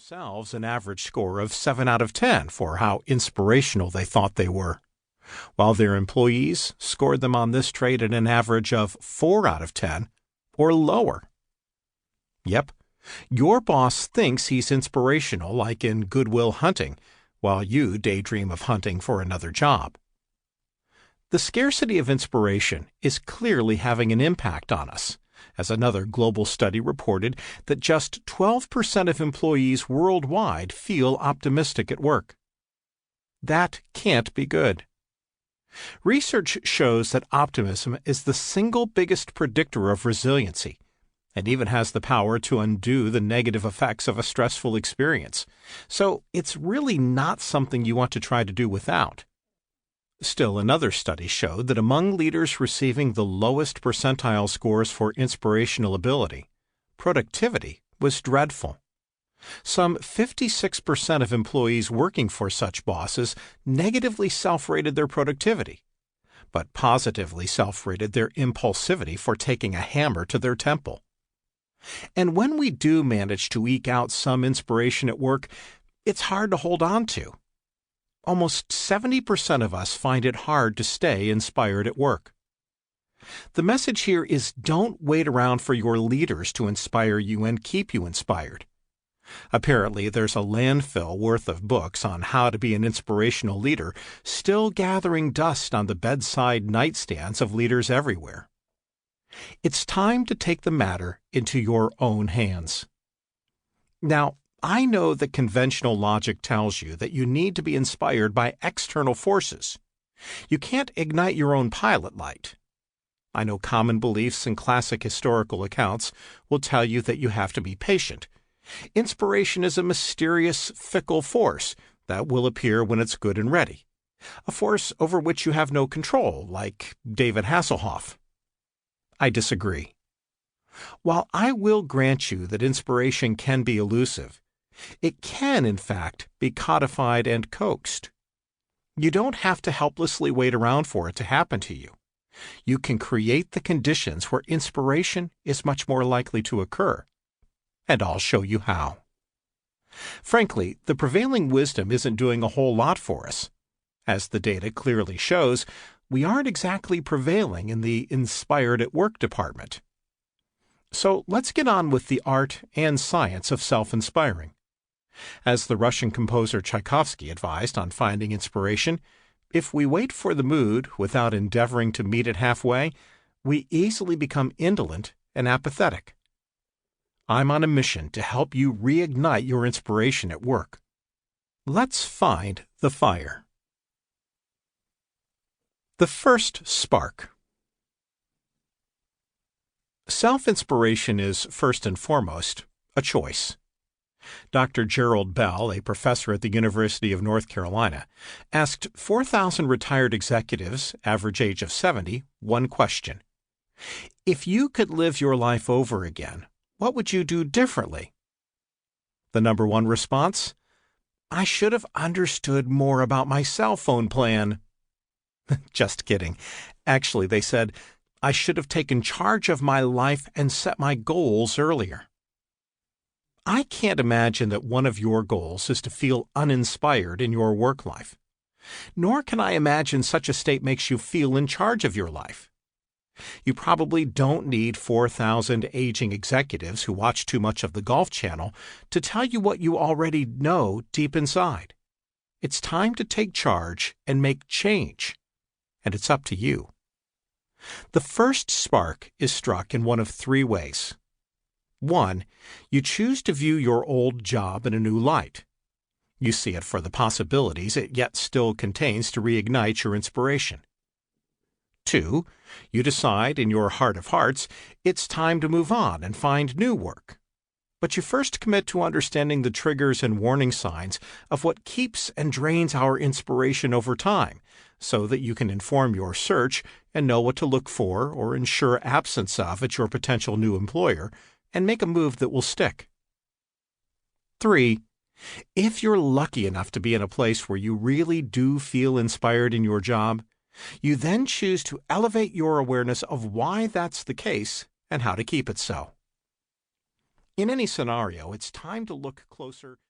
themselves an average score of 7 out of 10 for how inspirational they thought they were, while their employees scored them on this trait at an average of 4 out of 10 or lower. Yep, your boss thinks he's inspirational like in Good Will Hunting, while you daydream of hunting for another job. The scarcity of inspiration is clearly having an impact on us, as another global study reported that just 12% of employees worldwide feel optimistic at work. That can't be good. Research shows that optimism is the single biggest predictor of resiliency, and even has the power to undo the negative effects of a stressful experience. So it's really not something you want to try to do without. Still, another study showed that among leaders receiving the lowest percentile scores for inspirational ability, productivity was dreadful. Some 56% of employees working for such bosses negatively self-rated their productivity, but positively self-rated their impulsivity for taking a hammer to their temple. And when we do manage to eke out some inspiration at work, it's hard to hold on to. Almost 70% of us find it hard to stay inspired at work. The message here is don't wait around for your leaders to inspire you and keep you inspired. Apparently, there's a landfill worth of books on how to be an inspirational leader still gathering dust on the bedside nightstands of leaders everywhere. It's time to take the matter into your own hands. Now, I know that conventional logic tells you that you need to be inspired by external forces. You can't ignite your own pilot light. I know common beliefs and classic historical accounts will tell you that you have to be patient. Inspiration is a mysterious, fickle force that will appear when it's good and ready, a force over which you have no control, like David Hasselhoff. I disagree. While I will grant you that inspiration can be elusive, it can, in fact, be codified and coaxed. You don't have to helplessly wait around for it to happen to you. You can create the conditions where inspiration is much more likely to occur. And I'll show you how. Frankly, the prevailing wisdom isn't doing a whole lot for us. As the data clearly shows, we aren't exactly prevailing in the inspired at work department. So let's get on with the art and science of self-inspiring. As the Russian composer Tchaikovsky advised on finding inspiration, if we wait for the mood without endeavoring to meet it halfway, we easily become indolent and apathetic. I'm on a mission to help you reignite your inspiration at work. Let's find the fire. The first spark. Self-inspiration is, first and foremost, a choice. Dr. Gerald Bell, a professor at the University of North Carolina, asked 4,000 retired executives, average age of 70, one question. If you could live your life over again, what would you do differently? The number one response? I should have understood more about my cell phone plan. Just kidding. Actually, they said, I should have taken charge of my life and set my goals earlier. I can't imagine that one of your goals is to feel uninspired in your work life. Nor can I imagine such a state makes you feel in charge of your life. You probably don't need 4,000 aging executives who watch too much of the Golf Channel to tell you what you already know deep inside. It's time to take charge and make change. And it's up to you. The first spark is struck in one of three ways. 1. You choose to view your old job in a new light. You see it for the possibilities it yet still contains to reignite your inspiration. 2. You decide in your heart of hearts it's time to move on and find new work. But you first commit to understanding the triggers and warning signs of what keeps and drains our inspiration over time, so that you can inform your search and know what to look for or ensure absence of at your potential new employer, and make a move that will stick. 3. If you're lucky enough to be in a place where you really do feel inspired in your job, you then choose to elevate your awareness of why that's the case and how to keep it so. In any scenario, it's time to look closer